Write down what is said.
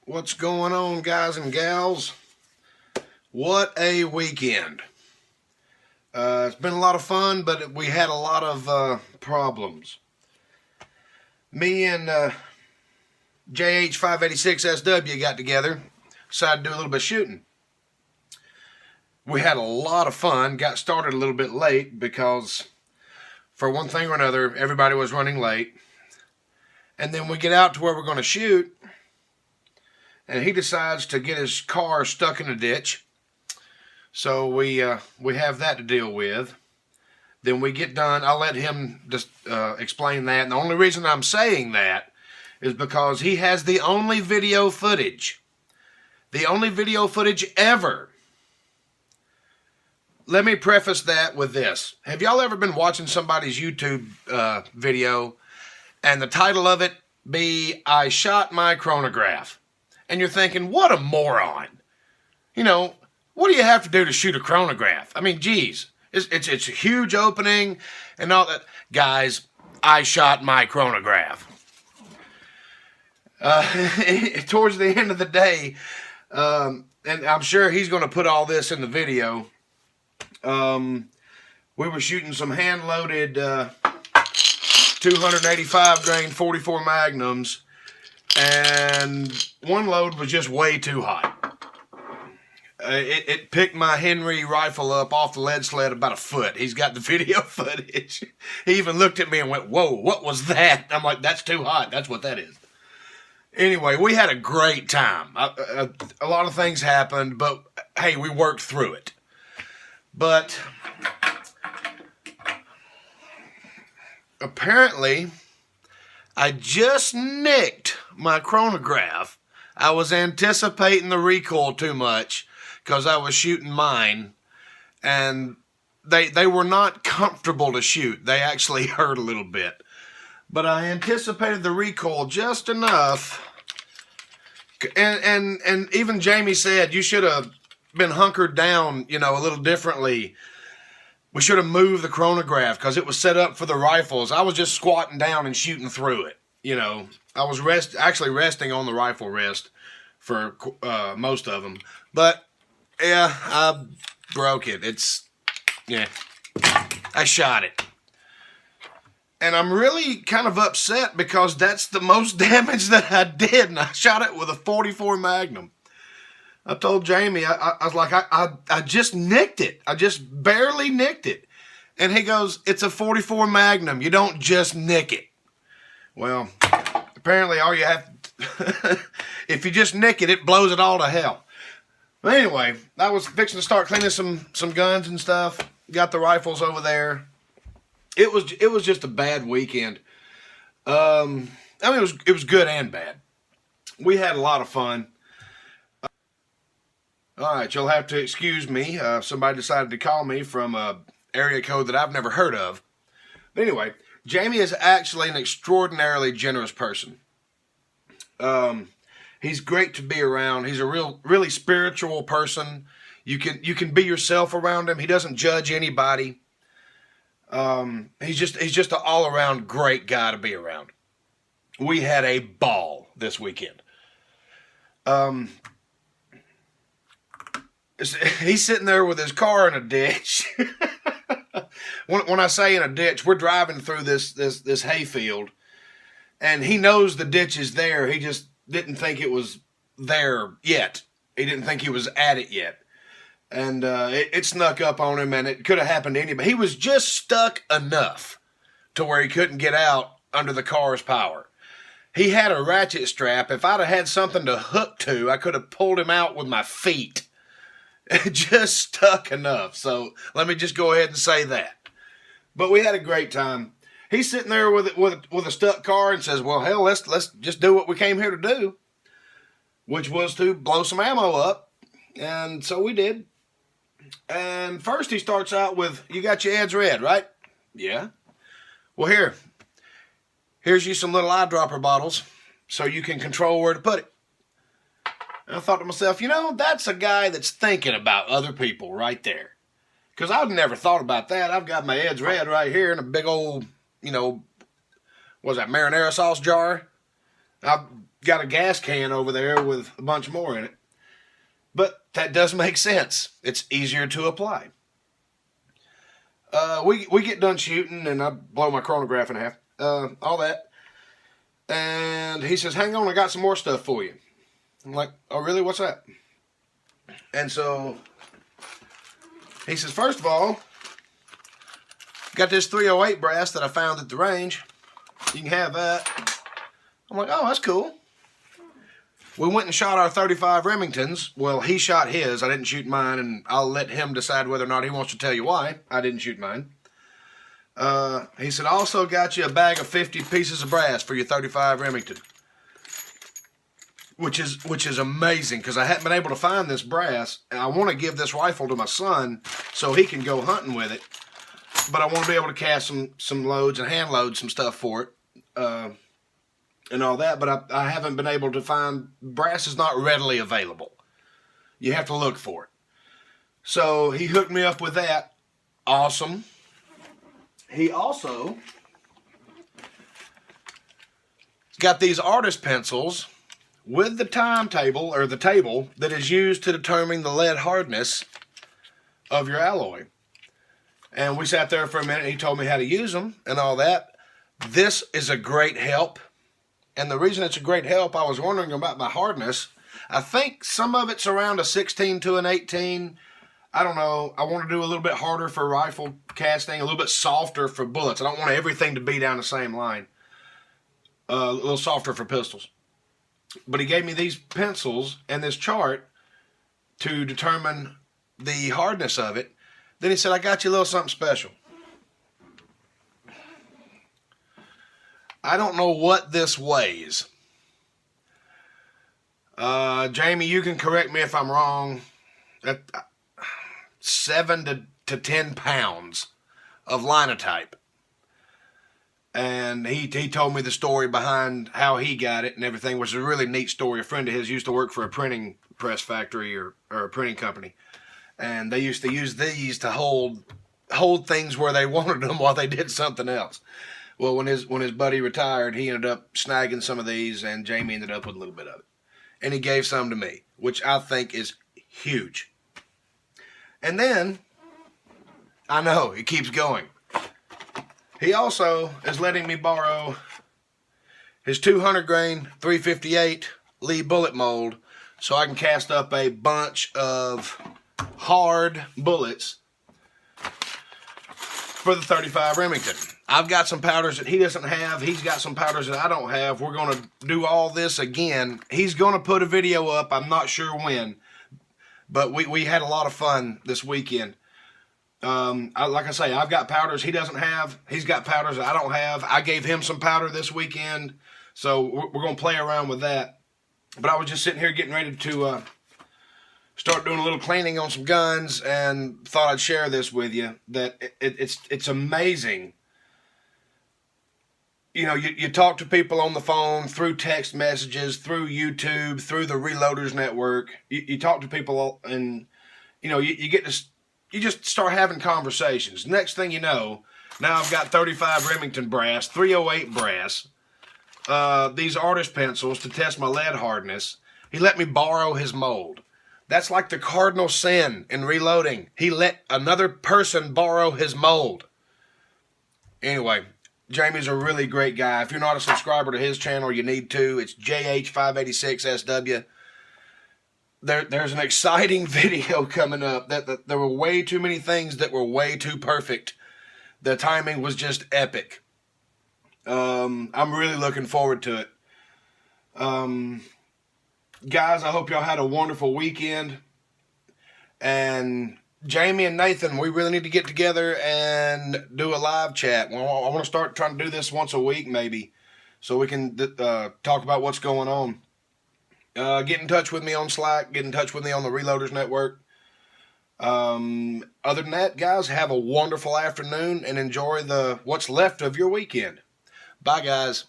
What's going on, guys and gals? What a weekend. It's been a lot of fun, but we had a lot of problems. Me and JH586SW got together, decided to do a little bit of shooting. We had a lot of fun, got started a little bit late because for one thing or another, everybody was running late. And then we get out to where we're going to shoot, and he decides to get his car stuck in a ditch. So we have that to deal with. Then we get done. I'll let him just explain that. And the only reason I'm saying that is because he has the only video footage. The only video footage ever. Let me preface that with this. Have y'all ever been watching somebody's YouTube video and the title of it be, "I shot my chronograph"? And you're thinking, what a moron. You know, what do you have to do to shoot a chronograph? I mean, geez, it's a huge opening and all that. Guys, I shot my chronograph. Towards the end of the day, and I'm sure he's going to put all this in the video, we were shooting some hand-loaded 285 grain 44 Magnums, and one load was just way too hot. It picked my Henry rifle up off the lead sled about a foot. He's got the video footage. He even looked at me and went, "Whoa, what was that?" I'm like, "That's too hot. That's what that is." Anyway, we had a great time. A lot of things happened, but hey, we worked through it. But apparently, I just nicked my chronograph. I was anticipating the recoil too much because I was shooting mine, and they were not comfortable to shoot. They actually hurt a little bit. But I anticipated the recoil just enough. And even Jamie said, you should have been hunkered down, you know, a little differently. We should have moved the chronograph because it was set up for the rifles. I was just squatting down and shooting through it. You know, I was actually resting on the rifle rest for most of them. But, yeah, I broke it. I shot it. And I'm really kind of upset because that's the most damage that I did. And I shot it with a 44 Magnum. I told Jamie, I was like, I just nicked it. I just barely nicked it. And he goes, "It's a 44 Magnum. You don't just nick it." Well, apparently all you have, if you just nick it, it blows it all to hell. But anyway, I was fixing to start cleaning some guns and stuff. Got the rifles over there. It was just a bad weekend. I mean, it was good and bad. We had a lot of fun. All right, you'll have to excuse me. Somebody decided to call me from an area code that I've never heard of. But anyway, Jamie is actually an extraordinarily generous person. He's great to be around. He's a really spiritual person. You can be yourself around him. He doesn't judge anybody. He's just an all-around great guy to be around. We had a ball this weekend. He's sitting there with his car in a ditch. When I say in a ditch, we're driving through this hayfield, and he knows the ditch is there. He just didn't think it was there yet. He didn't think he was at it yet. And it snuck up on him, and it could have happened to anybody. He was just stuck enough to where he couldn't get out under the car's power. He had a ratchet strap. If I'd have had something to hook to, I could have pulled him out with my feet. It just stuck enough. So let me just go ahead and say that. But we had a great time. He's sitting there with a stuck car and says, "Well, hell, let's just do what we came here to do," which was to blow some ammo up. And so we did. And first he starts out with, "You got your heads red, right?" "Yeah." "Well, here's you some little eyedropper bottles so you can control where to put it." And I thought to myself, you know, that's a guy that's thinking about other people right there. Because I'd never thought about that. I've got my heads red right here in a big old, you know, what was that, marinara sauce jar? I got a gas can over there with a bunch more in it. But that does make sense. It's easier to apply. We get done shooting, and I blow my chronograph in half. All that. And he says, hang on, I got some more stuff for you. I'm like, oh, really? What's that? And so he says, first of all, got this 308 brass that I found at the range. You can have that. I'm like, oh, that's cool. We went and shot our 35 Remingtons. Well, he shot his. I didn't shoot mine, and I'll let him decide whether or not he wants to tell you why I didn't shoot mine. He said, I also got you a bag of 50 pieces of brass for your 35 Remington. Which is amazing, because I hadn't been able to find this brass, and I want to give this rifle to my son so he can go hunting with it. But I want to be able to cast some loads and hand load some stuff for it. And all that, but I haven't been able to find, brass is not readily available. You have to look for it. So he hooked me up with that. Awesome. He also got these artist pencils with the timetable, or the table that is used to determine the lead hardness of your alloy. And we sat there for a minute, and he told me how to use them and all that. This is a great help. And the reason it's a great help, I was wondering about my hardness. I think some of it's around a 16 to an 18. I don't know. I want to do a little bit harder for rifle casting, a little bit softer for bullets. I don't want everything to be down the same line. A little softer for pistols. But he gave me these pencils and this chart to determine the hardness of it. Then he said, I got you a little something special. I don't know what this weighs. Jamie, you can correct me if I'm wrong. 7 to 10 pounds of linotype. And he told me the story behind how he got it and everything, which is a really neat story. A friend of his used to work for a printing press factory or a printing company. And they used to use these to hold things where they wanted them while they did something else. Well, when his buddy retired, he ended up snagging some of these, and Jamie ended up with a little bit of it. And he gave some to me, which I think is huge. And then, I know, it keeps going. He also is letting me borrow his 200 grain 358 Lee bullet mold so I can cast up a bunch of hard bullets for the 35 Remington. I've got some powders that he doesn't have. He's got some powders that I don't have. We're going to do all this again. He's going to put a video up. I'm not sure when. But we had a lot of fun this weekend. Like I say, I've got powders he doesn't have. He's got powders that I don't have. I gave him some powder this weekend. So we're going to play around with that. But I was just sitting here getting ready to start doing a little cleaning on some guns, and thought I'd share this with you. That it's amazing. You know, you talk to people on the phone, through text messages, through YouTube, through the Reloaders Network. You talk to people, and you know, you just start having conversations. Next thing you know, now I've got 35 Remington brass, 308 brass, these artist pencils to test my lead hardness. He let me borrow his mold. That's like the cardinal sin in reloading. He let another person borrow his mold. Anyway, Jamie's a really great guy. If you're not a subscriber to his channel, you need to. It's JH586SW. There's an exciting video coming up. That there were way too many things that were way too perfect. The timing was just epic. I'm really looking forward to it. Guys, I hope y'all had a wonderful weekend. And Jamie and Nathan, we really need to get together and do a live chat. I want to start trying to do this once a week, maybe, so we can talk about what's going on. Get in touch with me on Slack. Get in touch with me on the Reloaders Network. Other than that, guys, have a wonderful afternoon and enjoy what's left of your weekend. Bye, guys.